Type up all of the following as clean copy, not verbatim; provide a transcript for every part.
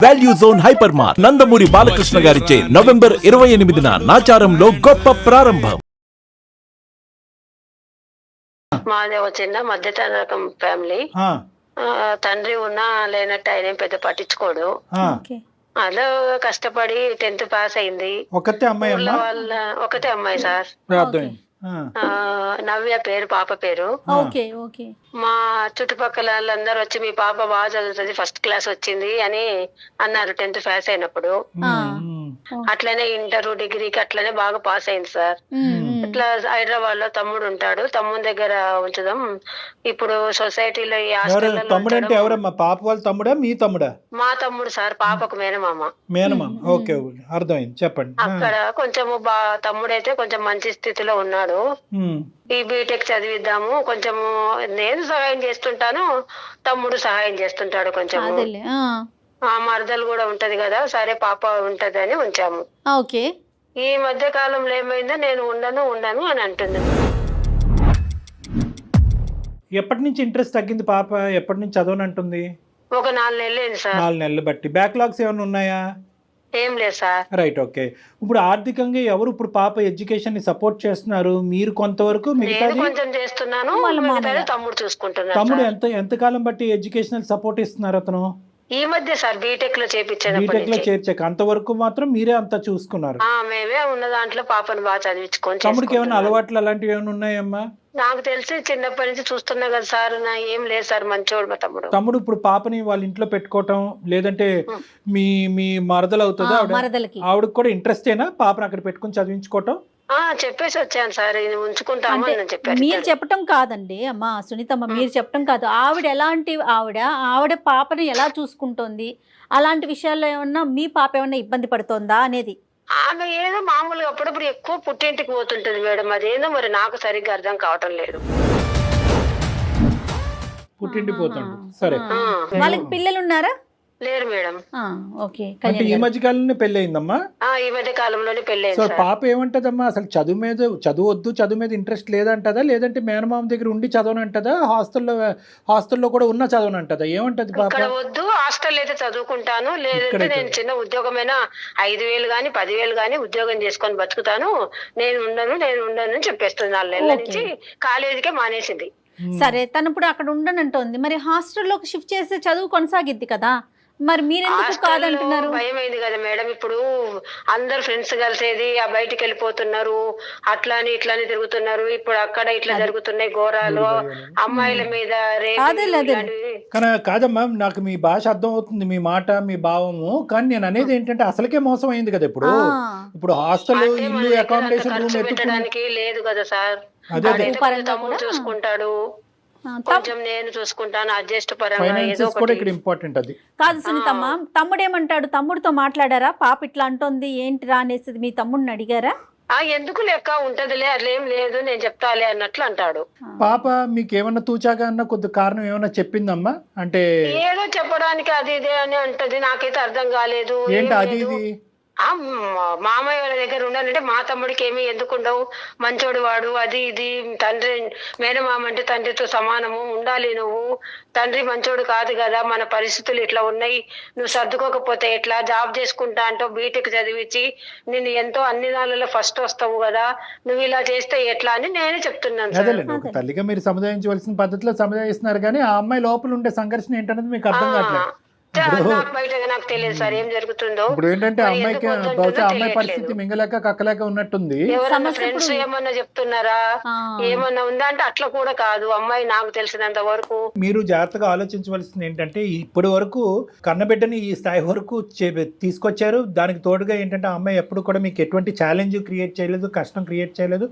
Value zone hyper mart Nandamuri Balakrishna గారిచే November 28న నాచారంలో గొప్ప ప్రారంభం. మాది ఒక చిన్న మధ్యతరగం ఫ్యామిలీ. తండ్రి ఉన్నా లేనట్టు ఆయన పెద్ద పట్టించుకోడు. అలా కష్టపడి 10th పాస్ అయింది. ఒకటే అమ్మాయి ఒకటే అమ్మాయి సార్. నవ్య పేరు, పాప పేరు. మా చుట్టుపక్కల వాళ్ళందరూ వచ్చి మీ పాప బాగా చదువుతుంది, ఫస్ట్ క్లాస్ వచ్చింది అని అన్నారు 10th పాస్ అయినప్పుడు. అట్లనే ఇంటర్ డిగ్రీకి అట్లనే బాగా పాస్ అయింది సార్. ఇట్లా హైదరాబాద్ లో తమ్ముడు ఉంటాడు, తమ్ముడి దగ్గర ఉంచుదాం. ఇప్పుడు సొసైటీలో ఈ హాస్టల్లో పాప వాళ్ళ తమ్ముడా మీ తమ్ముడా? మా తమ్ముడు సార్, పాపకు మేనమామ. ఓకే, అర్థమైంది, చెప్పండి. అక్కడ కొంచెము తమ్ముడైతే కొంచెం మంచి స్థితిలో ఉన్నాడు. ఈ బీటెక్ చదివిద్దాము, కొంచెము నేను సహాయం చేస్తుంటాను, తమ్ముడు సహాయం చేస్తుంటాడు కొంచెం. ఆ మరదలు కూడా ఉంటది కదా, సరే పాప ఉంటది అని ఉంచాము. ఈ మధ్య కాలంలో ఏమైందో నేను ఉండను అని అంటుంది. ఎప్పటి నుంచి ఇంట్రెస్ట్ తగ్గింది పాప? ఎప్పటి నుంచి చదవనంటుంది? ఒక 4 నెలలు అయింది సార్. 4 నెలలు బట్టి బ్యాక్లాగ్స్ ఏమైనా ఉన్నాయా? ఏం లేదు సార్. Right, okay. ఇప్పుడు ఆర్థికంగా ఎవరు ఇప్పుడు పాప ఎడ్యుకేషన్ ని సపోర్ట్ చేస్తున్నారు? మీరు కొంతవరకు, మిగతాది కొంచెం చేస్తున్నాను, తమ్ముడు చూసుకుంటున్నాను. తమ్ముడు ఎంత కాలం బట్టి ఎడ్యుకేషనల్ సపోర్ట్ ఇస్తున్నారు అతను? ఈ మధ్య సార్ బీటెక్ లో చేర్చాక అంతవరకు మాత్రం మీరే అంతా చూసుకున్నారు? మేమే ఉన్న దాంట్లో పాపను బాగా చదివించుకొని. తమ్ముడికి ఏమైనా అలవాట్లు అలాంటివి ఏమైనా ఉన్నాయమ్మా? నాకు తెలిసి చిన్నప్పటి నుంచి చూస్తున్నా కదా సార్, ఏం లేదు సార్, మంచోడు మా తమ్ముడు. ఇప్పుడు పాపని వాళ్ళ ఇంట్లో పెట్టుకోవటం, లేదంటే మీ మరదలు అవుతుందా ఆవిడకి కూడా ఇంట్రెస్టేనా పాపను అక్కడ పెట్టుకుని చదివించుకోవటం? చెప్పేసి వచ్చాను సార్, ఉంచుకుంటాము అని చెప్పారు. మీరు చెప్పటం కాదండి అమ్మా సునీతమ్మ, మీరు చెప్పటం కాదు. ఆవిడ ఎలాంటి ఆవిడ పాపని ఎలా చూసుకుంటోంది, అలాంటి విషయాల్లో ఏమన్నా మీ పాప ఏమన్నా ఇబ్బంది పడుతోందా అనేది. ఆమె ఏదో మామూలుగా అప్పుడప్పుడు ఎక్కువ పుట్టింటికి పోతుంటది మేడం, అదేందో మరి నాకు సరిగ్గా అర్థం కావటం లేదు. పుట్టింటి పోతుంది, సరే. వాళ్ళకి పిల్లలు ఉన్నారా? లేరు మేడం. ఈ మధ్య కాలంలోనే పెళ్లి అయిందమ్మా? ఈ మధ్య కాలంలోనే పెళ్లి సో పాప ఏమంటదమ్మా అసలు? చదువు మీద ఇంట్రెస్ట్ లేదంటదా, లేదంటే మేనమామ దగ్గర ఉండి చదవనంటదా, హాస్టల్లో కూడా ఉన్న చదవనంటదా, ఏమంటది పాప? ఇక్కడ వద్దు, హాస్టల్ అయితే చదువుకుంటాను, లేదంటే నేను చిన్న ఉద్యోగమైనా 5,000 గానీ 10,000 గానీ ఉద్యోగం చేసుకొని బతుకుతాను, నేను ఉండను అని చెప్పేస్తుంది. 4 నెలల నుంచి కాలేజీకే మానేసింది. సరే, తను ఇప్పుడు అక్కడ ఉండనంటోంది, మరి హాస్టల్లోకి షిఫ్ట్ చేస్తే చదువు కొనసాగిద్ది కదా, మరి మీరెందుకు కాదంటున్నారు? భయమైంది కదా మేడం, ఇప్పుడు అందరు ఫ్రెండ్స్ కలిసేది, ఆ బయటికి వెళ్ళిపోతున్నారు, అట్లాని ఇట్లాని తిరుగుతున్నారు. ఇప్పుడు అక్కడ ఇట్లా జరుగుతున్నాయి ఘోరాలు, అమ్మాయిల మీద కాదమ్మా, నాకు మీ భాష అర్థం అవుతుంది, మీ మాట, మీ భావము. కానీ నేను అనేది ఏంటంటే అసలుకే మోసం అయింది కదా. ఇప్పుడు హాస్టల్, ఇల్లు, అకామిడేషన్ రూమ్ పెట్టడానికి లేదు కదా సార్. తమ్ముడు చూసుకుంటాడు, కొంచెం నేను చూసుకుంటాను, అడ్జస్ట్ పరంగా ఏదో ఒకటి ఇంపార్టెంట్. అది కాదు సునీతమ్మ, తమ్ముడు ఏమంటాడు? తమ్ముడితో మాట్లాడారా? పాప ఇట్లా అంటోంది ఏంటిరా అనేసి మీ తమ్ముడిని అడిగారా? ఎందుకు లెక్క ఉంటదిలే, అట్లేం లేదు, నేను చెప్తాలే అన్నట్లు అంటాడు. పాప మీకు ఏమన్నా తూచాగా అన్న కొద్ది కారణం ఏమన్నా చెప్పిందమ్మా? అంటే ఏదో చెప్పడానికి అది ఇదే అని అంటది, నాకైతే అర్థం కాలేదు. ఏంటి అది ఇది? మామయ్య వాళ్ళ దగ్గర ఉండాలంటే మా తమ్ముడికి ఏమి ఎందుకు ఉండవు, మంచోడు వాడు, అది ఇది, తండ్రి మేనమామ అంటే తండ్రితో సమానము, ఉండాలి నువ్వు, తండ్రి మంచోడు కాదు కదా, మన పరిస్థితులు ఇట్లా ఉన్నాయి, నువ్వు సర్దుకోకపోతే ఎట్లా, జాబ్ చేసుకుంటా అంటూ బీటెక్ చదివించి నేను ఎంతో అన్ని దానిలో ఫస్ట్ వస్తావు కదా, నువ్వు ఇలా చేస్తే ఎట్లా అని నేనే చెప్తున్నాను. తల్లిగా మీరు సముదాయించవలసిన పద్ధతిలో సముదాయిస్తున్నారు, కానీ ఆ అమ్మాయి లోపల ఉండే సంఘర్షణ ఏంటనేది మీకు అర్థం కావట్లేదు. నాకు తెలియదు సార్ ఏం జరుగుతుందో. ఇప్పుడు ఏంటంటే అమ్మాయి పరిస్థితి మింగలేక కక్కలేక ఉన్నట్టుంది. ఫ్రెండ్స్ ఏమన్నా చెప్తున్నారా, ఏమన్నా ఉందా అంటే అట్లా కూడా కాదు అమ్మాయి, నాకు తెలిసినంత వరకు. మీరు జాగ్రత్తగా ఆలోచించవలసింది ఏంటంటే ఇప్పటి వరకు కన్నబిడ్డని ఈ స్థాయి వరకు తీసుకొచ్చారు. దానికి తోడుగా ఏంటంటే అమ్మాయి ఎప్పుడు కూడా మీకు ఎటువంటి ఛాలెంజ్ క్రియేట్ చేయలేదు, కష్టం క్రియేట్ చేయలేదు.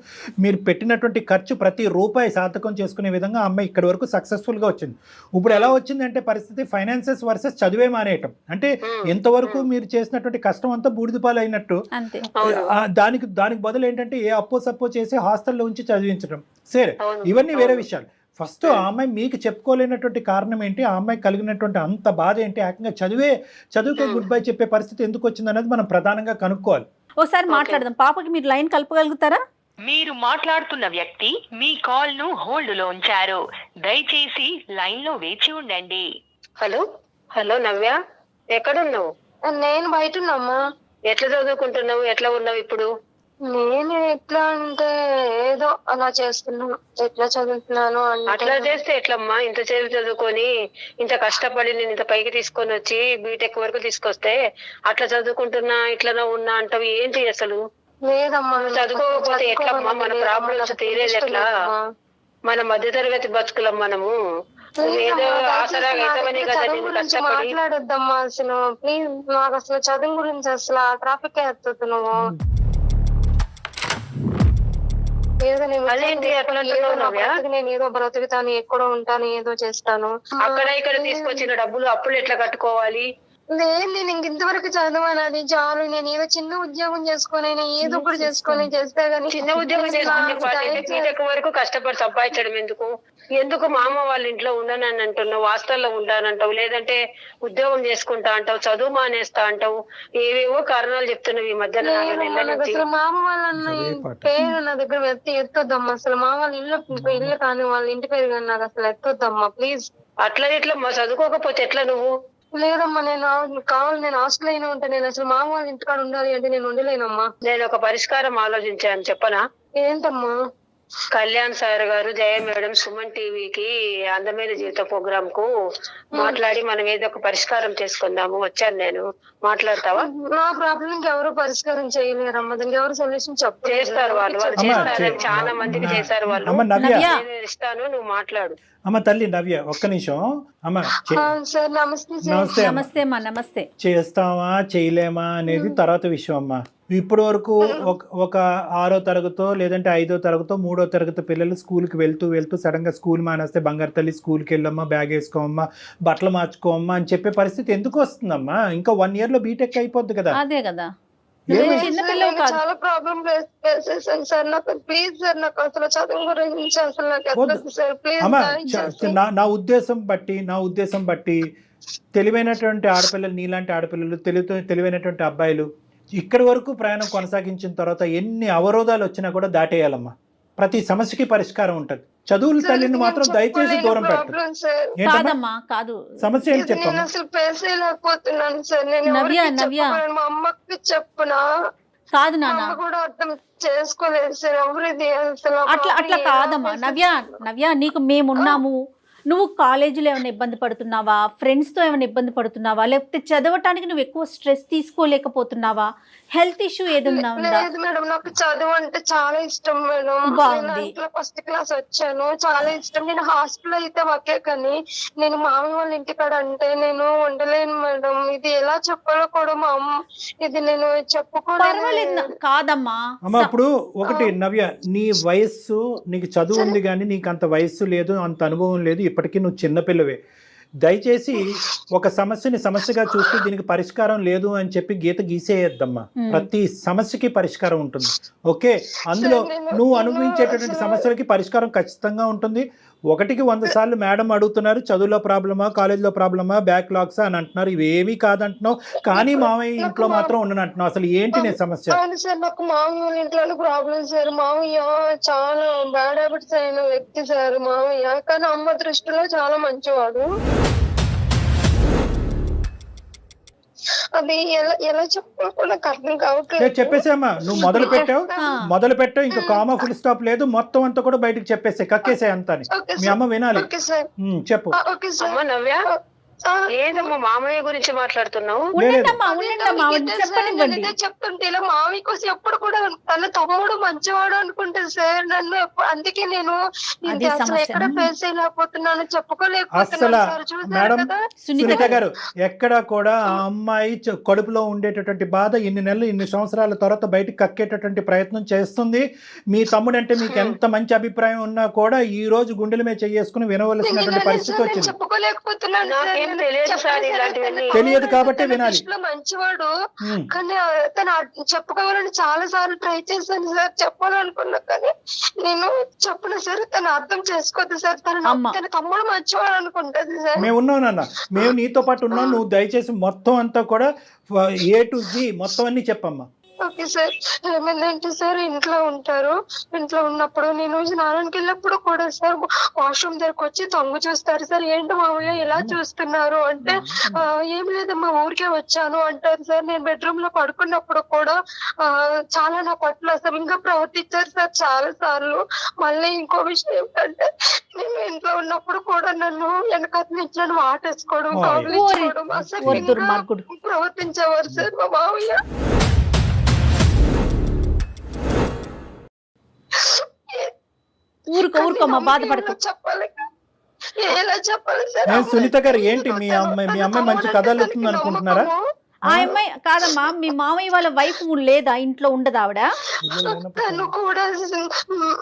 మీరు పెట్టినటువంటి ఖర్చు ప్రతి రూపాయి సార్థకం చేసుకునే విధంగా అమ్మాయి ఇక్కడి వరకు సక్సెస్ఫుల్ గా వచ్చింది. ఇప్పుడు ఎలా వచ్చిందంటే పరిస్థితి ఫైనాన్సెస్ వర్సెస్ చదివే మానేయటం. అంటే ఎంతవరకు మీరు చేసినటువంటి కష్టం అంతా బూడిదపాలు అయినట్టు. దానికి బదులు ఏంటంటే ఏ అప్పో సప్పో చేసి హాస్టల్లో ఉంచి చదివించడం. సరే, ఇవన్నీ వేరే విషయాలు. ఫస్ట్ ఆ అమ్మాయి మీకు చెప్పుకోలేనటువంటి కారణం ఏంటి, ఆ అమ్మాయి కలిగినటువంటి అంత బాధ ఏంటి, ఏకంగా చదువుకే గుడ్ బై చెప్పే పరిస్థితి ఎందుకు వచ్చింది అనేది మనం ప్రధానంగా కనుక్కోవాలి. ఒకసారి మాట్లాడదాం. పాపకి మీరు లైన్ కలపగలుగుతారా? మీరు మాట్లాడుతున్న వ్యక్తి మీ కాల్ ను హోల్డ్ లో ఉంచారు, దయచేసి లైన్ లో వేచి ఉండండి. హలో నవ్య. ఎక్కడున్నావు? నేను బయట ఉన్నామ్మా. ఎట్లా చదువుకుంటున్నావు? ఎట్లా ఉన్నావు ఇప్పుడు? నేను ఎట్లా అంటే ఏదో అలా చేస్తున్నా. ఎట్లా చదువుతున్నాను అట్లా అంటే చేస్తే ఎట్లమ్మా? ఇంత సేపు చదువుకొని ఇంత కష్టపడి నేను ఇంత పైకి తీసుకొని వచ్చి బీటెక్ వరకు తీసుకొస్తే అట్లా చదువుకుంటున్నా ఇట్లా ఉన్నా అంటావు ఏంటి అసలు? లేదమ్మా. చదువుకోకపోతే ఎట్లమ్మా? మన ప్రాబ్లమ్స్ తీరేది ఎట్లా? మన మధ్య తరగతి బతుకులం మనము. ఏదో ఆసరా అవుతామని కదా నేను కష్టపడి. మాట్లాడొద్దమ్మా అసలు ప్లీజ్. నాకు అసలు చదువు గురించి అసలు ఆ ట్రాఫిక్ ఎత్తుతున్నావు. ఏదో నేను అదేంటి అట్లా అంటున్నావు నవ్య? నేను ఏదో బ్రతుకుతాను, ఎక్కడో ఉంటాను, ఏదో చేస్తాను. అక్కడ ఇక్కడ తీసుకొచ్చిన డబ్బులు అప్పులు ఎట్లా కట్టుకోవాలి? లేదు, నేను ఇంతవరకు చదవాను, అది చాలు. నేను ఏదో చిన్న ఉద్యోగం చేసుకొని ఏదో ఒకటి చేసుకొని చేస్తే గానీ చిన్న ఉద్యోగం చేసుకుంటే బీటెక్ వరకు కష్టపడి సంపాదించడం ఎందుకు? ఎందుకు మా అమ్మ వాళ్ళ ఇంట్లో ఉండనని అంటున్నావు, హాస్టల్లో ఉంటానంటావు, లేదంటే ఉద్యోగం చేసుకుంటా అంటావు, చదువు మానేస్తా అంటావు, ఏవేవో కారణాలు చెప్తున్నావు ఈ మధ్యన. అసలు మామ వాళ్ళ పేరు నా దగ్గర ఎత్తొద్దమ్మా. అసలు మా వాళ్ళ ఇల్లు కానీ వాళ్ళ ఇంటి పేరు కానీ నాకు అసలు ఎత్తొద్దమ్మా ప్లీజ్. అట్లా ఇట్లా చదువుకోకపోతే ఎట్లా నువ్వు? లేదమ్మా, నేను కావాలి, నేను హాస్టల్ అయినా ఉంటాను. నేను అసలు మామ వాళ్ళ ఇంటికాడ ఉండాలి అంటే నేను ఉండలేనమ్మా. నేను ఒక పరిష్కారం ఆలోచించాను, చెప్పనా? ఏంటమ్మా? కళ్యాణ్ సార్ గారు, జయ మేడం, సుమన్ టీవీకి అందమైన జీవిత ప్రోగ్రామ్ కు మాట్లాడి మనం ఏదో ఒక పరిష్కారం చేసుకుందాము వచ్చాను నేను. మాట్లాడతావా? నా ప్రాబ్లం ఎవరు పరిష్కారం చేయలేరమ్మా. దానికి ఎవరు సొల్యూషన్ చేస్తారు వాళ్ళు చేస్తారని చాలా మందికి చేశారు వాళ్ళు. ఇస్తాను, నువ్వు మాట్లాడు. అమ్మ తల్లి నవ్య, ఒక్క నిమిషం అమ్మ. సార్ నమస్తే. నమస్తే. నమస్తే అమ్మా. నమస్తే. చేస్తావా చేయలేమా అనేది తర్వాత విషయం అమ్మా. ఇప్పటి వరకు ఒక 6వ తరగతో లేదంటే 5వ తరగతో 3వ తరగతి పిల్లలు స్కూల్కి వెళ్తూ సడన్ గా స్కూల్ మానేస్తే బంగారు తల్లి స్కూల్కి వెళ్ళమ్మా, బ్యాగ్ వేసుకోమ్మా, బట్టలు మార్చుకోమ్మా అని చెప్పే పరిస్థితి ఎందుకు వస్తుందమ్మా? ఇంకా 1 year లో బీటెక్ అయిపోద్ది కదా. అదే కదా. చాలా ప్రాబ్లం ఫేస్ చేశాను సార్. నాకు ప్లీజ్ సార్, నాకు అసలు చదువు గురించి అసలు నాకు సార్ ప్లీజ్. నా ఉద్దేశం బట్టి తెలివైనటువంటి ఆడపిల్లలు, నీలాంటి ఆడపిల్లలు, తెలివైనటువంటి అబ్బాయిలు ఇక్కడి వరకు ప్రయాణం కొనసాగించిన తర్వాత ఎన్ని అవరోధాలు వచ్చినా కూడా దాటేయాలమ్మా. ప్రతి సమస్యకి పరిష్కారం ఉంటది. చదువుల తల్లిని మాత్రం దయచేసి దూరం పెట్టు. సమస్య ఏంటి చెప్పమ్మా? అసలు పేస్ చేయలేకపోతున్నాను సార్. నేను మా అమ్మకి చెప్పునా కాదు నాన్న కూడా అర్థం చేసుకోలేదు సార్. ఎవరిది అసలు అట్లా కాదమ్మా. నవ్య నీకు మేమున్నాము. నువ్వు కాలేజీలో ఏమైనా ఇబ్బంది పడుతున్నావా? ఫ్రెండ్స్తో ఏమైనా ఇబ్బంది పడుతున్నావా? లేకపోతే చదవటానికి నువ్వు ఎక్కువ స్ట్రెస్ తీసుకోలేకపోతున్నావా? హెల్త్ ఇష్యూ ఏదన్నా ఉందా? లేదు మేడం, నాకు చదువు అంటే చాలా ఇష్టం మేడం. ఫస్ట్ క్లాస్ వచ్చాను, చాలా ఇష్టం. నేను హాస్టల్ అయితే ఓకే, కానీ నేను మామయ్య వాళ్ళ ఇంటికాడ అంటే నేను ఉండలేను మేడం. ఇది ఎలా చెప్పాలో కూడా మా అమ్మ, ఇది నేను చెప్పుకోలేదు. కాదమ్మా అమ్మా, ఇప్పుడు ఒకటి నవ్య, నీ వయస్సు, నీకు చదువు ఉంది కానీ నీకు అంత వయస్సు లేదు, అంత అనుభవం లేదు. ఇప్పటికీ నువ్వు చిన్నపిల్లవే. దయచేసి ఒక సమస్యని సమస్యగా చూస్తూ దీనికి పరిష్కారం లేదు అని చెప్పి గీత గీసేయద్దమ్మా. ప్రతి సమస్యకి పరిష్కారం ఉంటుంది. ఓకే, అందులో నువ్వు అనుభవించేటటువంటి సమస్యలకి పరిష్కారం ఖచ్చితంగా ఉంటుంది. 1కి 100 సార్లు మేడం అడుగుతున్నారు, చదువులో ప్రాబ్లమా, కాలేజీలో ప్రాబ్లమా, బ్యాక్లాగ్సా అని అంటున్నారు. ఇవేమీ కాదంటున్నావు, కానీ మామయ్య ఇంట్లో మాత్రం ఉండనంటున్నావు. అసలు ఏంటి నీ సమస్య? సార్, నాకు మామయ్య ఇంట్లో ప్రాబ్లం సార్. మామయ్య చాలా బ్యాడ్ హ్యాబిట్స్ అయిన వ్యక్తి సార్ మామయ్య, కానీ అమ్మ దృష్టిలో చాలా మంచివాడు. అది ఎలా చెప్పాలో అర్థం కావట్లేదు. చెప్పేసామా, నువ్వు మొదలు పెట్టావు, ఇంకా కామా ఫుల్ స్టాప్ లేదు, మొత్తం అంతా కూడా బయటకు చెప్పేసే, కక్కేసే అంతా. మీ అమ్మ వినాలి, చెప్పు. ఏదమ్మా మామయ్య గురించి మాట్లాడుతున్నావు? చెప్తుంటే ఇలా మామయ్య కోసం ఎప్పుడు కూడా తన తమ్ముడు మంచివాడు అనుకుంటే సార్ నన్ను, అందుకే నేను అసలు ఎక్కడ ఫేస్ చేయలేకపోతున్నాను, చెప్పుకోలేకపోతున్నాను. మేడం సునీత గారు, ఎక్కడ కూడా ఆ అమ్మాయి కడుపులో ఉండేటటువంటి బాధ ఇన్ని నెలలు, ఇన్ని సంవత్సరాల తర్వాత బయటకు కక్కేటటువంటి ప్రయత్నం చేస్తుంది. మీ తమ్ముడు అంటే మీకు ఎంత మంచి అభిప్రాయం ఉన్నా కూడా ఈ రోజు గుండెల మీద చేసుకుని వినవలసినటువంటి పరిస్థితి వచ్చింది. చెప్పుకోలేకపోతున్నాను. తెలియదు కాబట్టి వినాలి. మంచివాడు, కానీ తను చెప్పుకోవాలని చాలా సార్లు ట్రై చేశాను సార్, చెప్పాలనుకున్నా, కానీ నేను చెప్పను సార్. తను అర్థం చేసుకోవద్దు సార్. తన తమ్ముడు మంచివాడు అనుకుంటది సార్. మేము ఉన్నాం నాన్న, మేము నీతో పాటు ఉన్నాం. నువ్వు దయచేసి మొత్తం అంతా కూడా A to Z మొత్తం అన్ని చెప్పమ్మా. Okay sir. ఏమైందంటే సార్ ఇంట్లో ఉంటారు. ఇంట్లో ఉన్నప్పుడు నేను స్నానానికి వెళ్ళినప్పుడు కూడా సార్ వాష్రూమ్ దగ్గరకు వచ్చి తొంగి చూస్తారు సార్. ఏంటి మామయ్య ఇలా చూస్తున్నారు అంటే ఏం లేదమ్మా ఊరికే వచ్చాను అంటారు సార్. నేను బెడ్రూమ్ లో పడుకున్నప్పుడు కూడా చాలా నా పట్ల అసభ్యంగా ప్రవర్తించారు సార్ చాలా సార్లు. మళ్ళీ ఇంకో విషయం ఏంటంటే నేను ఇంట్లో ఉన్నప్పుడు కూడా నన్ను వెనకాల నుంచి నన్ను ఆటేసుకోవడం కౌగిలించుకోవడం అసభ్యంగా ప్రవర్తించేవారు సార్ మా మామయ్య. ఊరుకోమ్మా బాధపడకు. చెప్పాలి ఎలా చెప్పాలి సార్? సునీత గారు ఏంటి మీ అమ్మాయి మంచి కథ అల్లుతుంది అనుకుంటున్నారా? ఆ అమ్మాయి కాదమ్మా, మీ మామయ్య వాళ్ళ వైఫ్ లేదా, ఇంట్లో ఉండదు ఆవిడ? తను కూడా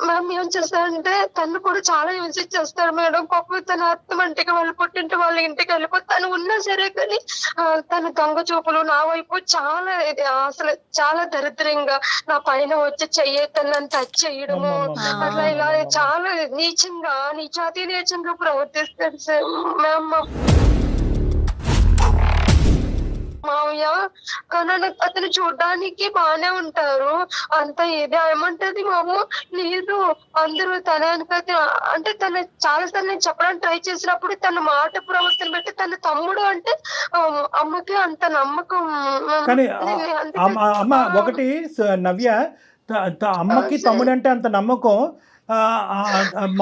మేము ఏం చేస్తారంటే తను కూడా చాలా యూజ్ చేస్తారు మేడం. పాపం తన అత్త ఇంటికి వాళ్ళు పుట్టింటి వాళ్ళ ఇంటికి వెళ్ళిపోతే తను ఉన్నా సరే కానీ తన దొంగ చూపులు నా వైపు చాలా అసలు చాలా దరిద్రంగా నా పైన వచ్చి తనని టచ్ చేయడము అట్లా ఇలా చాలా నీచాతి నీచంగా ప్రవర్తిస్తాడు సార్ మ్యామ్ మావయ్య. కానీ అతను చూడ్డానికి బానే ఉంటారు అంత ఇది ఏమంటది మా అమ్మ లేదు అందరూ తన అంటే తను చాలా సార్లు నేను చెప్పడానికి ట్రై చేసినప్పుడు తన మాట ప్రవర్తన బట్టి తన తమ్ముడు అంటే అమ్మకి అంత నమ్మకం. కానీ అమ్మ ఒకటి నవ్య, అమ్మకి తమ్ముడు అంటే అంత నమ్మకం,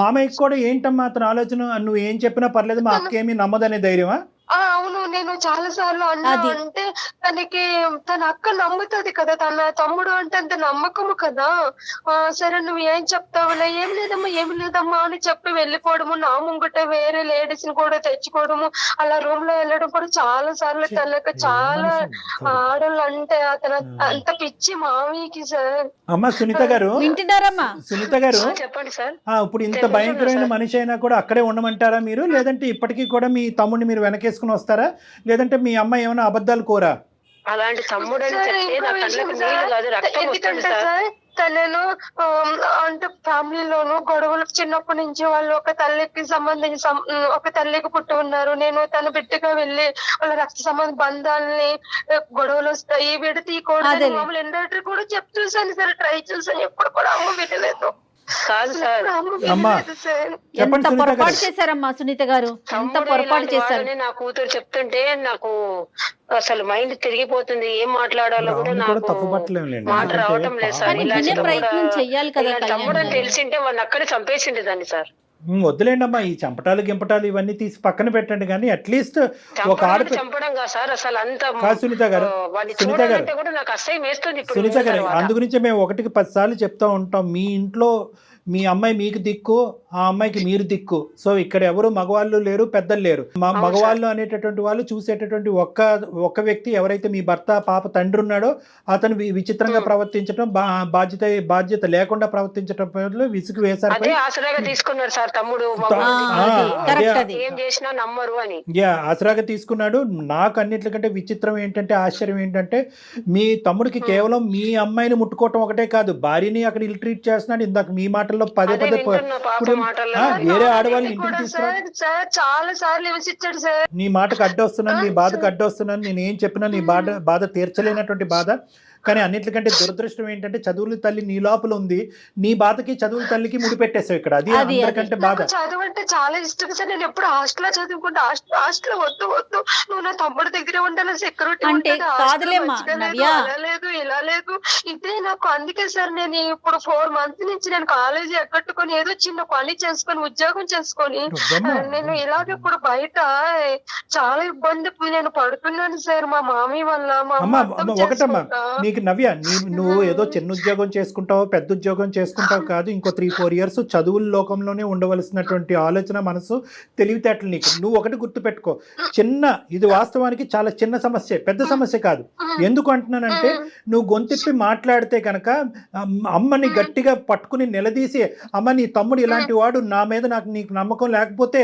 మామయ్యకి కూడా ఏంటమ్మా అతని ఆలోచన? నువ్వు ఏం చెప్పినా పర్లేదు మా అక్క ఏమీ నమ్మదనే ధైర్యమా? అవును నేను చాలా సార్లు అన్నా అంటే తనకి తన అక్క నమ్ముతుంది కదా, తన తమ్ముడు అంటే అంత నమ్మకము కదా. సరే నువ్వు ఏం చెప్తావులే, ఏమి లేదమ్మా అని చెప్పి వెళ్ళిపోవడము. నా ముంగట వేరే లేడీస్ ని కూడా తెచ్చుకోవడము, అలా రూమ్ లో వెళ్ళడం కూడా చాలా సార్లు. తనకు చాలా ఆడళ్ళు అంటే అతను అంత పిచ్చి మామయ్యకి సార్. అమ్మా సునీత గారు వింటున్నారమ్మా? సునీత గారు చెప్పండి సార్. ఇప్పుడు ఇంత భయంకరమైన మనిషి అయినా కూడా అక్కడే ఉండమంటారా మీరు? లేదంటే ఇప్పటికీ కూడా మీ తమ్ముడిని మీరు వెనకేసుకుని వస్తారా? లేదంటే మీ అమ్మాయి ఏమైనా అబద్ధాలు కోరా? అలాంటి తమ్ముడు అని చెప్తే నా కళ్ళకి నీళ్లు కాదు రక్తం వస్తుంది సార్. తనను అంటే ఫ్యామిలీలోను గొడవలు చిన్నప్పటి నుంచి వాళ్ళు ఒక తల్లికి సంబంధించి ఒక తల్లికి పుట్టి ఉన్నారు. నేను తన బిడ్డగా వెళ్ళి వాళ్ళ రక్త సంబంధ బంధాలని గొడవలు వస్తాయి విడతీయకూడదు మామూలు ఎండేటర్ కూడా చెప్పి చూసాను సరే ట్రై చేశాను, ఎప్పుడు కూడా అమ్మ వినలేదు. కాదు సార్, ఎంత పొరపాటు చేశారమ్మా సునీత గారు, ఎంత పొరపాటు చేశారు. నా కూతురు చెప్తుంటే నాకు అసలు మైండ్ తిరిగిపోతుంది. ఏం మాట్లాడాలో కూడా నాకు మాట రావటం లేదు సార్. వినే ప్రయత్నం చెయ్యాలి కదా. తమ్ముడు అని తెలిసింటే వాడిని అక్కడే చంపేసిండేదాన్ని సార్. వద్దులేండి అమ్మా, ఈ చంపటాలు గింపటాలు ఇవన్నీ తీసి పక్కన పెట్టండి. కానీ అట్లీస్ట్ ఒక ఆడపిల్ల చంపడం కాదు సార్ అసలు అంత. సునీత గారు, సునీత గారు, నాకు అసహ్యం వేస్తుంది. సునీత గారు, అందు గురించి మేము 1కి 10 సార్లు చెప్తా ఉంటాం. మీ ఇంట్లో మీ అమ్మాయి మీకు దిక్కు, ఆ అమ్మాయికి మీరు దిక్కు. సో ఇక్కడ ఎవరు మగవాళ్ళు లేరు, పెద్దలు లేరు. మగవాళ్ళు అనేటటువంటి వాళ్ళు చూసేటటువంటి ఒక్క వ్యక్తి ఎవరైతే మీ భర్త పాప తండ్రి ఉన్నాడో అతను విచిత్రంగా ప్రవర్తించడం, బాధ్యత లేకుండా ప్రవర్తించడం విసుగు వేశారు. తీసుకున్నారు సార్ తమ్ముడు, ఏం చేసినా నమ్మరు అని. ఆసరాగా తీసుకున్నాడు. నాకు అన్నిటికంటే విచిత్రం ఏంటంటే, ఆశ్చర్యం ఏంటంటే, మీ తమ్ముడికి కేవలం మీ అమ్మాయిని ముట్టుకోవటం ఒకటే కాదు, భార్యని అక్కడ ఇల్ ట్రీట్ చేస్తున్నాడు. ఇందాక మీ మాటల్లో పదే వేరే ఆడవాళ్ళు ఇంటికి తీసుకురా చాలా సార్లు విమర్శించాడు సార్. నీ మాటకు అడ్డొస్తున్నాను, నీ బాధకు అడ్డొస్తున్నాను, నేను ఏం చెప్పినా నీ బాధ తీర్చలేనటువంటి బాధ. కానీ అన్నిటికంటే దురదృష్టం ఏంటంటే, చదువుల తల్లి నీ లోపల ఉంది, నీ బాధకి చదువుల తల్లికి ముడిపెట్టేసావు ఇక్కడ. అది అందరికంటే బాధ. చదువు అంటే చాలా ఇష్టం సార్. నేను ఎప్పుడు హాస్టల్ చదువుకుంటా, హాస్టల్ వద్దు నువ్వు నా తమ్ముడు దగ్గరే ఉండాలి, సెక్యూరిటీ లేదు ఇలా లేదు ఇదే నాకు. అందుకే సార్ నేను ఇప్పుడు 4 months నుంచి నేను కాలేజీ ఎక్కట్టుకొని ఏదో చిన్న పని చేసుకొని ఉద్యోగం చేసుకొని నేను ఇలాగ ఇప్పుడు బయట చాలా ఇబ్బంది నేను పడుతున్నాను సార్ మా మామయ్య వల్ల. ఒకటమ్మా నవ్య, నువ్వు ఏదో చిన్న ఉద్యోగం చేసుకుంటావు, పెద్ద ఉద్యోగం చేసుకుంటావు కాదు, ఇంకో 3-4 years చదువుల లోకంలోనే ఉండవలసినటువంటి ఆలోచన, మనసు, తెలివితేటలు నీకు. నువ్వు ఒకటి గుర్తుపెట్టుకో, ఇది వాస్తవానికి చాలా చిన్న సమస్య, పెద్ద సమస్య కాదు. ఎందుకు అంటున్నానంటే, నువ్వు గొంతిప్పి మాట్లాడితే కనుక అమ్మని గట్టిగా పట్టుకుని నిలదీసి, అమ్మ నీ తమ్ముడు ఇలాంటి వాడు, నా మీద నీకు నమ్మకం లేకపోతే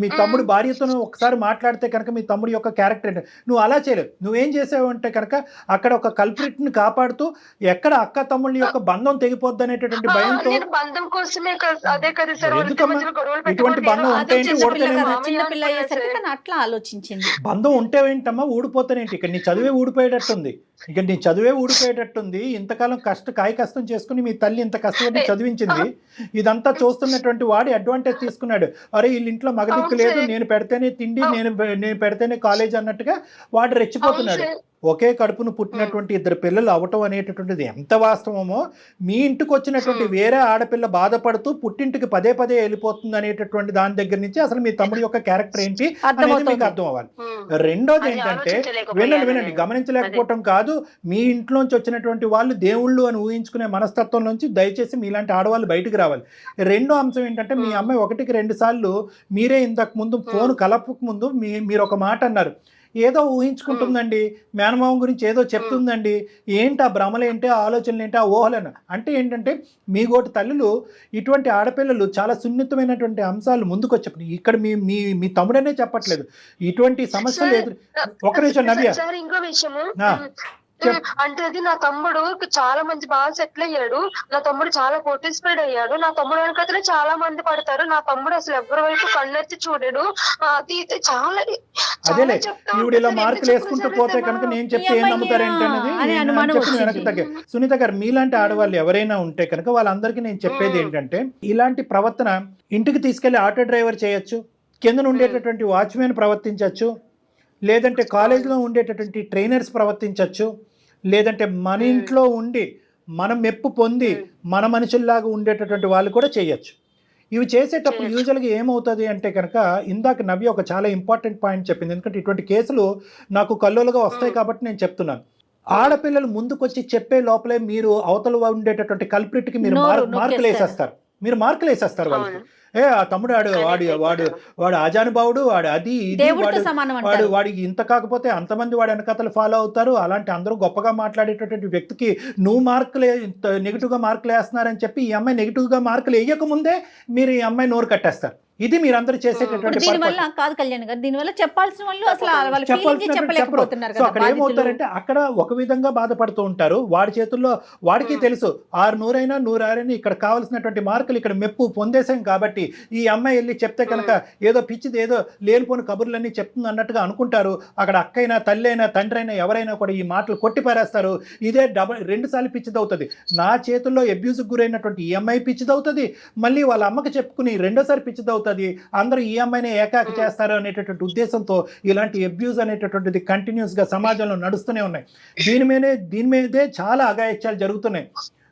మీ తమ్ముడు భార్యతో ఒకసారి మాట్లాడితే కనుక మీ తమ్ముడు యొక్క క్యారెక్టర్ నువ్వు అలా చేయలేవు. నువ్వేం చేసావు అంటే కనుక అక్కడ ఒక కల్ప్రిట్ ని కాపాడుతూ ఎక్కడ అక్క తమ్ముళ్ళ యొక్క బంధం తెగిపోద్ది అనేటటువంటి భయంతో, బంధం కోసమే అదే కదా సార్ ఇటువంటి బంధం ఉంటే అట్లా ఆలోచించింది. బంధం ఉంటే ఏంటమ్మా ఊడిపోతానేంటి? ఇక్కడ నీ చదివే ఊడిపోయేటట్టుంది. ఇక నీ చదువే ఊడిపోయేటట్టుంది. ఇంతకాలం కాయ కష్టం చేసుకుని మీ తల్లి ఇంత కష్టపడి చదివించింది. ఇదంతా చూస్తున్నటువంటి వాడి అడ్వాంటేజ్ తీసుకున్నాడు. అరే వీళ్ళ ఇంట్లో మగదిక్కు లేదు, నేను పెడితేనే తిండి, నేను పెడితేనే కాలేజ్ అన్నట్టుగా వాడు రెచ్చిపోతున్నాడు. ఒకే కడుపును పుట్టినటువంటి ఇద్దరు పిల్లలు అవటం అనేటటువంటిది ఎంత వాస్తవమో, మీ ఇంటికి వచ్చినటువంటి వేరే ఆడపిల్ల బాధపడుతూ పుట్టింటికి పదే పదే వెళ్ళిపోతుంది అనేటటువంటి దాని దగ్గర నుంచి అసలు మీ తమ్ముడి యొక్క క్యారెక్టర్ ఏంటి అనేది మీకు అర్థం అవ్వాలి. రెండోది ఏంటంటే, వినండి, గమనించలేకపోవటం కాదు, మీ ఇంట్లోంచి వచ్చినటువంటి వాళ్ళు దేవుళ్ళు అని ఊహించుకునే మనస్తత్వం నుంచి దయచేసి మీలాంటి ఆడవాళ్ళు బయటకు రావాలి. రెండో అంశం ఏంటంటే, మీ అమ్మాయి 1-2 సార్లు మీరే ఇంతకు ముందు ఫోన్ కలపక ముందు మీరు ఒక మాట అన్నారు, ఏదో ఊహించుకుంటుందండి, మేనమామ గురించి ఏదో చెప్తుందండి, ఏంటి ఆ భ్రమలేంటి, ఆ ఆలోచనలు ఏంటి, ఆ ఊహలను. అంటే ఏంటంటే, మీ గోటి తల్లులు ఇటువంటి ఆడపిల్లలు చాలా సున్నితమైనటువంటి అంశాలు ముందుకు వచ్చి ఇక్కడ మీ తమ్ముడనే చెప్పట్లేదు, ఇటువంటి సమస్యలు ఎదురు. ఒక నిమిషం నవ్య, ఇంకో విషయము అంటే అది నా తమ్ముడు చాలా మంచి బాగా సెటిల్ అయ్యాడు. నా తమ్ముడు చాలా కోటిస్ఫైడ్ అయ్యాడు. నా తమ్ముడు వెనకతనే చాలా మంది పడతారు. నా తమ్ముడు అసలు ఎవరి వైపు కన్నెత్తి చూడడు. అది చాలా అదేలే ఈవిడ ఇలా మార్కులు వేసుకుంటూ పోతే కనుక నేను చెప్తే ఏం నమ్ముతారేంటనేది. సునీత గారు, మీలాంటి ఆడవాళ్ళు ఎవరైనా ఉంటే కనుక వాళ్ళందరికీ నేను చెప్పేది ఏంటంటే, ఇలాంటి ప్రవర్తన ఇంటికి తీసుకెళ్లి ఆటో డ్రైవర్ చేయొచ్చు, కింద ఉండేటటువంటి వాచ్మెన్ ప్రవర్తించవచ్చు, లేదంటే కాలేజీలో ఉండేటటువంటి ట్రైనర్స్ ప్రవర్తించవచ్చు, లేదంటే మన ఇంట్లో ఉండి మనం మెప్పు పొంది మన మనుషుల్లాగా ఉండేటటువంటి వాళ్ళు కూడా చేయొచ్చు. ఇవి చేసేటప్పుడు యూజువల్గా ఏమవుతుంది అంటే కనుక, ఇందాక నవ్య ఒక చాలా ఇంపార్టెంట్ పాయింట్ చెప్పింది, ఎందుకంటే ఇటువంటి కేసులు నాకు కల్లోలుగా వస్తాయి కాబట్టి నేను చెప్తున్నాను. ఆడపిల్లలు ముందుకొచ్చి చెప్పే లోపలే మీరు అవతల ఉండేటటువంటి కల్ప్రిట్కి మీరు మార్కులు వేసేస్తారు వాళ్ళకి. ఆ తమ్ముడు వాడు ఆజానుభావుడు, వాడు అది ఇది, వాడికి ఇంత కాకపోతే అంతమంది వాడి వెనకతలు ఫాలో అవుతారు. అలాంటి అందరూ గొప్పగా మాట్లాడేటటువంటి వ్యక్తికి నువ్వు నెగిటివ్గా మార్కులు వేస్తున్నారని చెప్పి ఈ అమ్మాయి నెగిటివ్గా మార్కులు వేయకముందే మీరు ఈ అమ్మాయి నోరు కట్టేస్తారు. ఇది మీరందరూ చేసేటటువంటి దీనివల్ల కాదు కళ్యాణ్ గారు, దీనివల్ల చెప్పాల్సిన వాళ్ళు అసలు చెప్పలేకపోతున్నారు. సో అక్కడ ఏమవుతారంటే, అక్కడ ఒక విధంగా బాధపడుతూ ఉంటారు. వాడి చేతుల్లో వాడికి తెలుసు 600 100 ఇక్కడ కావాల్సినటువంటి మార్కులు ఇక్కడ మెప్పు పొందేశాం కాబట్టి ఈ అమ్మాయి వెళ్ళి చెప్తే కనుక ఏదో పిచ్చిది, ఏదో లేనిపోని కబుర్లన్నీ చెప్తుంది అన్నట్టుగా అనుకుంటారు. అక్కడ అక్కైనా తల్లి అయినా తండ్రి అయినా ఎవరైనా కూడా ఈ మాటలు కొట్టి పారేస్తారు. ఇదే 2 సార్లు పిచ్చిదవుతుంది. నా చేతుల్లో అబ్యూజ్కి గురైనటువంటి ఈ అమ్మాయి పిచ్చిదవుతుంది, మళ్ళీ వాళ్ళ అమ్మకి చెప్పుకుని రెండోసారి పిచ్చిదవుతుంది. అందరూ ఈ అమ్మాయిని ఏకాకి చేస్తారు అనేటటువంటి ఉద్దేశంతో ఇలాంటి అబ్యూజ్ అనేటటువంటిది కంటిన్యూస్గా సమాజంలో నడుస్తూనే ఉన్నాయి. దీని మీదే చాలా అఘాయిత్యాలు జరుగుతున్నాయి.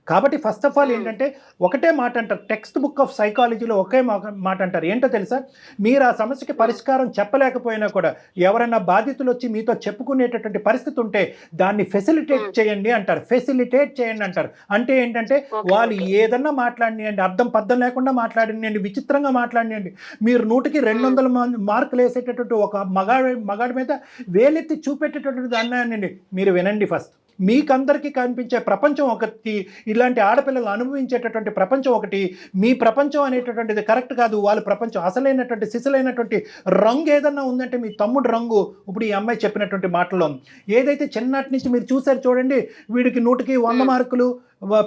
కాబట్టి ఫస్ట్ ఆఫ్ ఆల్ ఏంటంటే, ఒకటే మాట అంటారు, టెక్స్ట్ బుక్ ఆఫ్ సైకాలజీలో ఒకే మాట అంటారు. ఏంటో తెలుసా, మీరు ఆ సమస్యకి పరిష్కారం చెప్పలేకపోయినా కూడా ఎవరైనా బాధితులు వచ్చి మీతో చెప్పుకునేటటువంటి పరిస్థితి ఉంటే దాన్ని ఫెసిలిటేట్ చేయండి అంటారు. అంటే ఏంటంటే, వాళ్ళు ఏదన్నా మాట్లాడినండి, అర్థం పద్ధం లేకుండా మాట్లాడినండి, విచిత్రంగా మాట్లాడినండి, మీరు 100-200 మార్కులు వేసేటటువంటి ఒక మగాడి మీద వేలెత్తి చూపెట్టేటటువంటి అన్నానండి, మీరు వినండి. ఫస్ట్ మీకందరికీ కనిపించే ప్రపంచం ఒకటి, ఇలాంటి ఆడపిల్లలు అనుభవించేటటువంటి ప్రపంచం ఒకటి. మీ ప్రపంచం అనేటటువంటిది కరెక్ట్ కాదు. వాళ్ళ ప్రపంచం అసలైనటువంటి సిసలైనటువంటి రంగు ఏదన్నా ఉందంటే మీ తమ్ముడు రంగు ఇప్పుడు ఈ అమ్మాయి చెప్పినటువంటి మాటల్లో ఏదైతే చిన్నటి నుంచి మీరు చూసారు చూడండి, వీడికి 100-100 మార్కులు,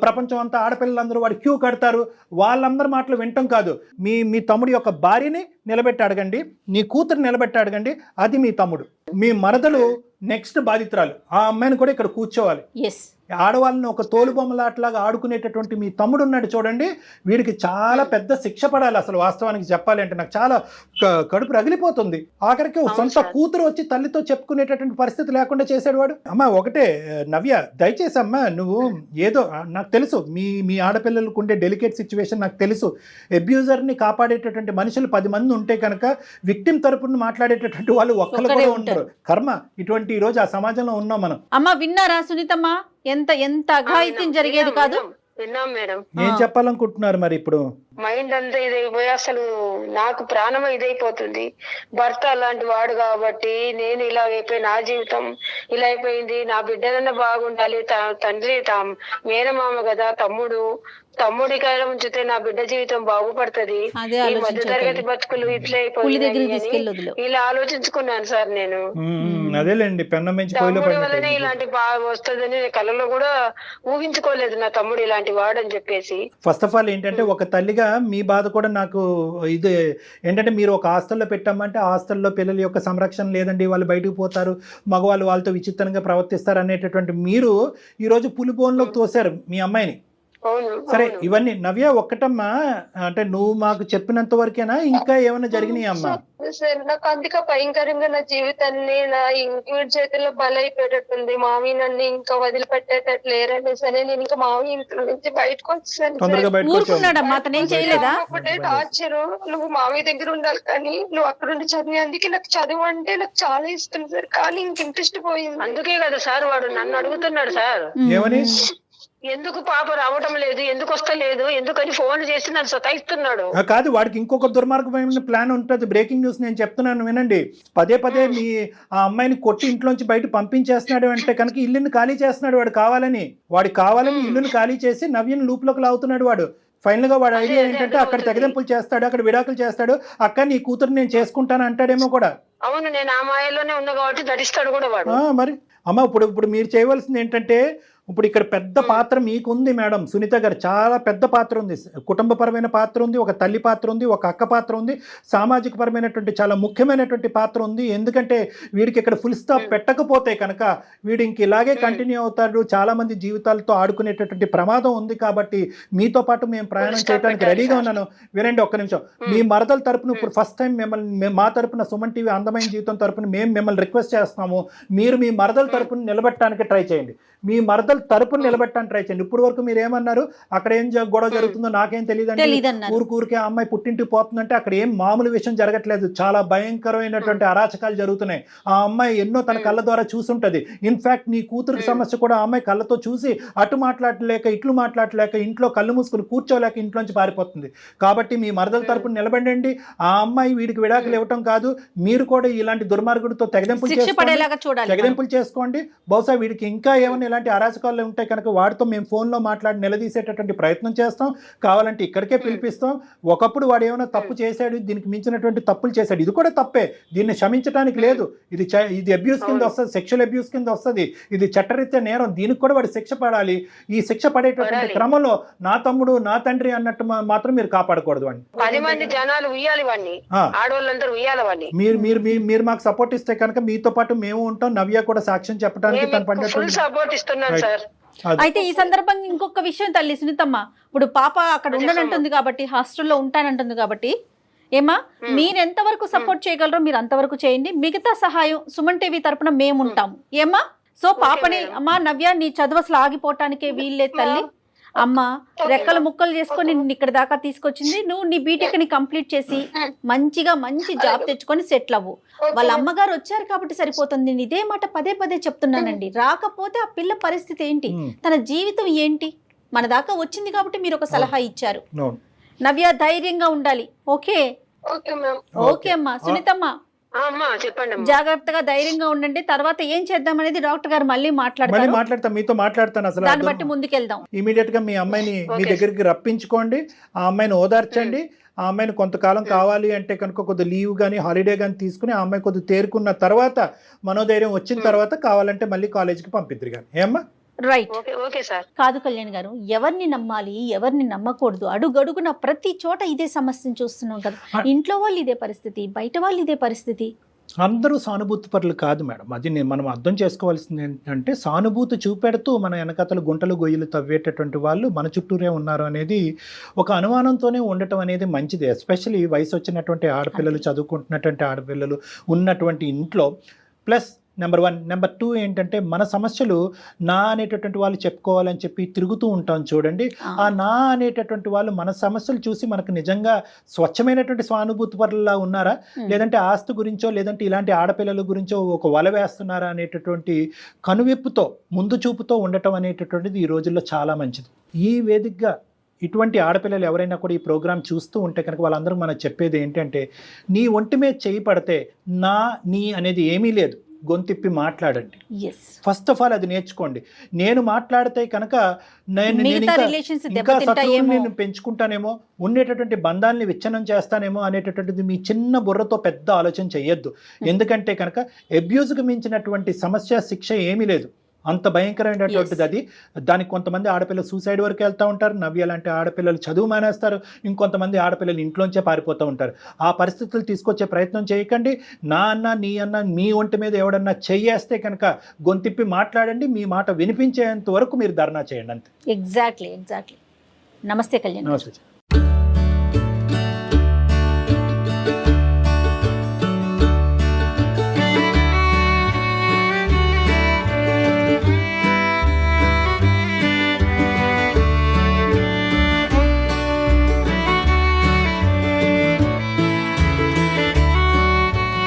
ప్రపంచం అంతా ఆడపిల్లలందరూ వాడి క్యూ కడతారు. వాళ్ళందరి మాటలు వింటాం కాదు. మీ తమ్ముడి యొక్క భార్యని నిలబెట్టి అడగండి, నీ కూతురు నిలబెట్టి అడగండి, అది మీ తమ్ముడు. మీ మరదలు నెక్స్ట్ బాధితురాలు, ఆ అమ్మాయిని కూడా ఇక్కడ కూర్చోవాలి. ఆడవాళ్ళని ఒక తోలుబొమ్మలాట్లాగా ఆడుకునేటటువంటి మీ తమ్ముడు ఉన్నాడు చూడండి, వీడికి చాలా పెద్ద శిక్ష పడాలి. అసలు వాస్తవానికి చెప్పాలి అంటే నాకు చాలా కడుపు రగిలిపోతుంది. ఆఖరికి సొంత కూతురు వచ్చి తల్లితో చెప్పుకునేటటువంటి పరిస్థితి లేకుండా చేశాడు వాడు. అమ్మ ఒకటే నవ్య, దయచేసి అమ్మ నువ్వు ఏదో, నాకు తెలుసు మీ ఆడపిల్లలకు ఉండే డెలికేట్ సిచ్యువేషన్ నాకు తెలుసు. అబ్యూజర్ని కాపాడేటటువంటి మనుషులు 10 మంది ఉంటే కనుక విక్టిమ్ తరపున మాట్లాడేటటువంటి వాళ్ళు ఒక్కరు కూడా ఉంటారు. కర్మ ఇటువంటి ఈ రోజు ఆ సమాజంలో ఉన్నాం మనం. అమ్మ విన్నారా సునీతమ్మ, ఎంత అఘాయిత్యం జరిగేది కాదు. విన్నాం మేడం. ఏం చెప్పాలనుకుంటున్నారు మరి ఇప్పుడు? మైండ్ అంతా ఇదైపోయి అసలు నాకు ప్రాణం ఇదైపోతుంది. భర్త అలాంటి వాడు కాబట్టి నేను ఇలా అయిపోయి, నా జీవితం ఇలా అయిపోయింది. నా బిడ్డలన్నా బాగుండాలి, తండ్రి మేనమామ కదా, తమ్ముడి కాడ ఉంచితే నా బిడ్డ జీవితం బాగుపడుతుంది. ఈ మధ్య తరగతి బతుకులు ఇట్లా అయిపోయింది ఇలా ఆలోచించుకున్నాను సార్ నేను. అదేలేండి, తమ్ముడి వల్లనే ఇలాంటి వస్తుందని కళ్ళలో కూడా ఊహించుకోలేదు నా తమ్ముడు ఇలాంటి వాడు అని చెప్పేసి. ఫస్ట్ ఆఫ్ ఆల్ ఏంటంటే, ఒక తల్లిగా డెఫినెట్గా మీ బాధ కూడా నాకు ఇది ఏంటంటే మీరు ఒక హాస్టల్లో పెట్టామంటే హాస్టల్లో పిల్లల యొక్క సంరక్షణ లేదండి, వాళ్ళు బయటకు పోతారు, మగవాళ్ళు వాళ్ళతో విచిత్రంగా ప్రవర్తిస్తారు అనేటటువంటి మీరు ఈరోజు పులిబోన్లోకి తోశారు మీ అమ్మాయిని. అవును సరే, ఇవన్నీ నవ్య ఒక్కటమ్మా, అంటే నువ్వు మాకు చెప్పినంత వరకేనా ఇంకా ఏమైనా జరిగినాయి అమ్మా? సార్ నాకు అందుకే భయంకరంగా నా జీవితాన్ని నా ఇంటి చేతుల్లో బలైపోయేటట్టుంది. మావి నన్ను ఇంకా వదిలిపెట్టేటట్లు లేరని సరే నేను ఇంకా మావి ఇంట్లో నుంచి బయటకు వచ్చాను. తొందరగా బయటకు వచ్చావు. ఊరుకున్నాడమ్మా, అతను ఏం చేయలేదా? ఒకటే టార్చర్, నువ్వు మావి దగ్గర ఉండాలి కానీ నువ్వు అక్కడ ఉండి చదివి. అందుకే నాకు చదువు అంటే నాకు చాలా ఇష్టం సార్, కానీ ఇంక ఇంట్రెస్ట్ పోయింది. అందుకే కదా సార్ వాడు నన్ను అడుగుతున్నాడు సార్, ఏమని? ఎందుకు పాప రావటం లేదు, ఎందుకు వస్తలేదు, ఎందుకని ఫోన్ చేసి నన్ను సతాయిస్తున్నాడు. కాదు, వాడికి ఇంకొక దుర్మార్గమైన ప్లాన్ ఉంటుంది. బ్రేకింగ్ న్యూస్ నేను చెప్తున్నాను వినండి. పదే పదే మీ ఆ అమ్మాయిని కొట్టి ఇంట్లోంచి బయట పంపించేస్తున్నాడు అంటే కనుక ఇల్లుని ఖాళీ చేస్తున్నాడు వాడు కావాలని. ఇల్లుని ఖాళీ చేసి నవ్యని లూప్లోకి లాగుతున్నాడు వాడు. ఫైనల్ గా వాడు ఐడియా ఏంటంటే అక్కడ తెగదెంపులు చేస్తాడు, అక్కడ విడాకులు చేస్తాడు. అక్క నీ కూతురు నేను చేసుకుంటాను అంటాడేమో కూడా. అవును, నేను ఆ మాయలోనే ఉన్నా కాబట్టి ధరిస్తాడు కూడా వాడు. మరి అమ్మ ఇప్పుడు మీరు చేయవలసింది ఏంటంటే, ఇప్పుడు ఇక్కడ పెద్ద పాత్ర మీకుంది మేడం సునీత గారు, చాలా పెద్ద పాత్ర ఉంది. కుటుంబపరమైన పాత్ర ఉంది, ఒక తల్లి పాత్ర ఉంది, ఒక అక్క పాత్ర ఉంది, సామాజిక పరమైనటువంటి చాలా ముఖ్యమైనటువంటి పాత్ర ఉంది. ఎందుకంటే వీడికి ఇక్కడ ఫుల్ స్టాప్ పెట్టకపోతే కనుక వీడు ఇంక ఇలాగే కంటిన్యూ అవుతాడు, చాలా మంది జీవితాలతో ఆడుకునేటటువంటి ప్రమాదం ఉంది. కాబట్టి మీతో పాటు మేము ప్రయాణం చేయడానికి రెడీగా ఉన్నాను. వినండి ఒక్క నిమిషం. మీ మరదల తరపున ఇప్పుడు ఫస్ట్ టైం మిమ్మల్ని మా తరపున సుమన్ టీవీ అందమైన జీవితం తరపున మేము మిమ్మల్ని రిక్వెస్ట్ చేస్తున్నాము, మీరు మీ మరదల తరపున నిలబెట్టడానికి ట్రై చేయండి. మీ మరదల తరపున నిలబెట్టడానికి ట్రై చేయండి. ఇప్పుడు వరకు మీరు ఏమన్నారు, అక్కడ ఏం గొడవ జరుగుతుందో నాకేం తెలియదండి, ఊరికే ఆ అమ్మాయి పుట్టింటికి పోతుందంటే అక్కడ ఏం మామూలు విషయం జరగట్లేదు, చాలా భయంకరమైనటువంటి అరాచకాలు జరుగుతున్నాయి. ఆ అమ్మాయి ఎన్నో తన కళ్ళ ద్వారా చూసుంటది. ఇన్ఫాక్ట్ నీ కూతురికి సమస్య కూడా ఆ అమ్మాయి కళ్ళతో చూసి అటు మాట్లాడలేక ఇట్లు మాట్లాడలేక ఇంట్లో కళ్ళు మూసుకుని కూర్చోలేక ఇంట్లోంచి పారిపోతుంది. కాబట్టి మీ మరదల తరపున నిలబడండి. ఆ అమ్మాయి వీడికి విడాకులు ఇవ్వటం కాదు, మీరు కూడా ఇలాంటి దుర్మార్గుడితో తెగదెంపులు చేసుకోండి. బహుశా వీడికి ఇంకా ఏమైనా ఇలాంటి అరాచకాలు ఉంటే కనుక వాడితో మేము ఫోన్లో మాట్లాడి నిలదీసేటటువంటి ప్రయత్నం చేస్తాం. కావాలంటే ఇక్కడికే పిలిపిస్తాం. ఒకప్పుడు వాడు ఏమైనా తప్పు చేశాడు, దీనికి మించినటువంటి తప్పులు చేశాడు, ఇది కూడా తప్పే, దీన్ని క్షమించడానికి లేదు. ఇది అబ్యూస్ కింద వస్తుంది, సెక్షువల్ అబ్యూస్ కింద వస్తుంది, ఇది చట్టరీత్యా నేరం, దీనికి కూడా వాడు శిక్ష పడాలి. ఈ శిక్ష పడేటటువంటి క్రమంలో నా తమ్ముడు నా తండ్రి అన్నట్టు మాత్రం మీరు కాపాడకూడదు వాడిని. 10 మంది జనాలు ఉయ్యాలి వాడిని, ఆడవాళ్ళందరూ ఉయ్యాలి వాడిని. మీరు మాకు సపోర్ట్ ఇస్తే కనుక మీతో పాటు మేము ఉంటాం. నవ్య కూడా సాక్ష్యం చెప్పడానికి తన పడినటువంటి సపోర్ట్ ఇస్తున్నాను సార్. అయితే ఈ సందర్భంగా ఇంకొక విషయం తల్లి సునీతమ్మ, ఇప్పుడు పాప అక్కడ ఉండనంటుంది కాబట్టి, హాస్టల్లో ఉంటానంటుంది కాబట్టి, ఏమా మీరు ఎంతవరకు సపోర్ట్ చేయగలరో మీరు అంతవరకు చేయండి. మిగతా సహాయం సుమన్ టీవీ తరపున మేము ఉంటాము. ఏమా సో పాపని అమ్మా నవ్య నీ చదువు అసలు ఆగిపోవటానికే వీళ్ళే తల్లి. అమ్మ రెక్కలు ముక్కలు చేసుకొని నిన్ను ఇక్కడ దాకా తీసుకొచ్చింది. నువ్వు నీ బీటెక్ ని కంప్లీట్ చేసి మంచి జాబ్ తెచ్చుకొని సెటిల్ అవ్వు. వాళ్ళ అమ్మగారు వచ్చారు కాబట్టి సరిపోతుంది. నేను ఇదే మాట పదే పదే చెప్తున్నానండి. రాకపోతే ఆ పిల్ల పరిస్థితి ఏంటి, తన జీవితం ఏంటి? మన దాకా వచ్చింది కాబట్టి మీరు ఒక సలహా ఇచ్చారు. నవ్య ధైర్యంగా ఉండాలి. ఓకే ఓకే అమ్మా. సునీతమ్మ చెప్పండి, జాగ్రత్తగా ధైర్యంగా ఉండండి. తర్వాత ఏం చేద్దాం అనేది డాక్టర్ గారు మళ్ళీ మాట్లాడతారు, మీతో మాట్లాడతాను. అసలు దాన్ని బట్టి ముందుకెళ్దాం. ఇమీడియట్ గా మీ అమ్మాయిని మీ దగ్గరికి రప్పించుకోండి, ఆ అమ్మాయిని ఓదార్చండి. ఆ అమ్మాయిని కొంతకాలం కావాలి అంటే కనుక కొద్ది లీవ్ కానీ హాలిడే కానీ తీసుకుని ఆ అమ్మాయి కొద్ది తేరుకున్న తర్వాత మనోధైర్యం వచ్చిన తర్వాత కావాలంటే మళ్ళీ కాలేజీకి పంపిద్దరు కానీ. ఏమ్మా? రైట్. Okay sir. కాదు కళ్యాణ్ గారు, ఎవరిని నమ్మాలి ఎవరిని నమ్మకూడదు, అడుగడుగున ప్రతి చోట ఇదే సమస్యను చూస్తున్నాం కదా. ఇంట్లో వాళ్ళు ఇదే పరిస్థితి, బయట వాళ్ళు ఇదే పరిస్థితి. అందరూ సానుభూతి పరులు కాదు మేడం. అది మనం అర్థం చేసుకోవాల్సింది ఏంటంటే, సానుభూతి చూపెడుతూ మన వెనకతలు గుంటలు గొయ్యలు తవ్వేటటువంటి వాళ్ళు మన చుట్టూరే ఉన్నారు అనేది ఒక అనుమానంతోనే ఉండటం అనేది మంచిది. ఎస్పెషల్లీ వయసు వచ్చినటువంటి ఆడపిల్లలు, చదువుకుంటున్నటువంటి ఆడపిల్లలు ఉన్నటువంటి ఇంట్లో. Plus number 1. నెంబర్ 2 ఏంటంటే, మన సమస్యలు నా అనేటటువంటి వాళ్ళు చెప్పుకోవాలని చెప్పి తిరుగుతూ ఉంటాం చూడండి. ఆ నా అనేటటువంటి వాళ్ళు మన సమస్యలు చూసి మనకు నిజంగా స్వచ్ఛమైనటువంటి స్వానుభూతి పరులా ఉన్నారా, లేదంటే ఆస్తి గురించో లేదంటే ఇలాంటి ఆడపిల్లల గురించో ఒక వల వేస్తున్నారా అనేటటువంటి కనువిప్పుతో ముందు చూపుతో ఉండటం అనేటటువంటిది ఈ రోజుల్లో చాలా మంచిది. ఈ వేదికగా ఇటువంటి ఆడపిల్లలు ఎవరైనా కూడా ఈ ప్రోగ్రామ్ చూస్తూ ఉంటే కనుక వాళ్ళందరూ మనకు చెప్పేది ఏంటంటే, నీ ఒంటి మీద చేయి పడితే నీ అనేది ఏమీ లేదు, గొంతిప్పి మాట్లాడండి. ఫస్ట్ ఆఫ్ ఆల్ అది నేర్చుకోండి. నేను మాట్లాడితే కనుక ఇంకా శత్రువుని నేను పెంచుకుంటానేమో, ఉండేటటువంటి బంధాలని విచ్ఛిన్నం చేస్తానేమో అనేటటువంటిది మీ చిన్న బుర్రతో పెద్ద ఆలోచన చేయొద్దు. ఎందుకంటే కనుక అబ్యూజ్కి మించినటువంటి సమస్య శిక్ష ఏమీ లేదు. అంత భయంకరమైనటువంటిది అది. దానికి కొంతమంది ఆడపిల్లలు సూసైడ్ వరకు వెళ్తూ ఉంటారు. నవ్య లాంటి ఆడపిల్లలు చదువు మానేస్తారు. ఇంకొంతమంది ఆడపిల్లలు ఇంట్లోంచే పారిపోతూ ఉంటారు. ఆ పరిస్థితులు తీసుకొచ్చే ప్రయత్నం చేయకండి. నా అన్న నీ అన్న మీ ఒంటి మీద ఎవడన్నా చెయ్యేస్తే కనుక గొంతిప్పి మాట్లాడండి. మీ మాట వినిపించేంత వరకు మీరు ధర్నా చేయండి అంతే. ఎగ్జాక్ట్లీ. నమస్తే కళ్యాణ్. నమస్తే.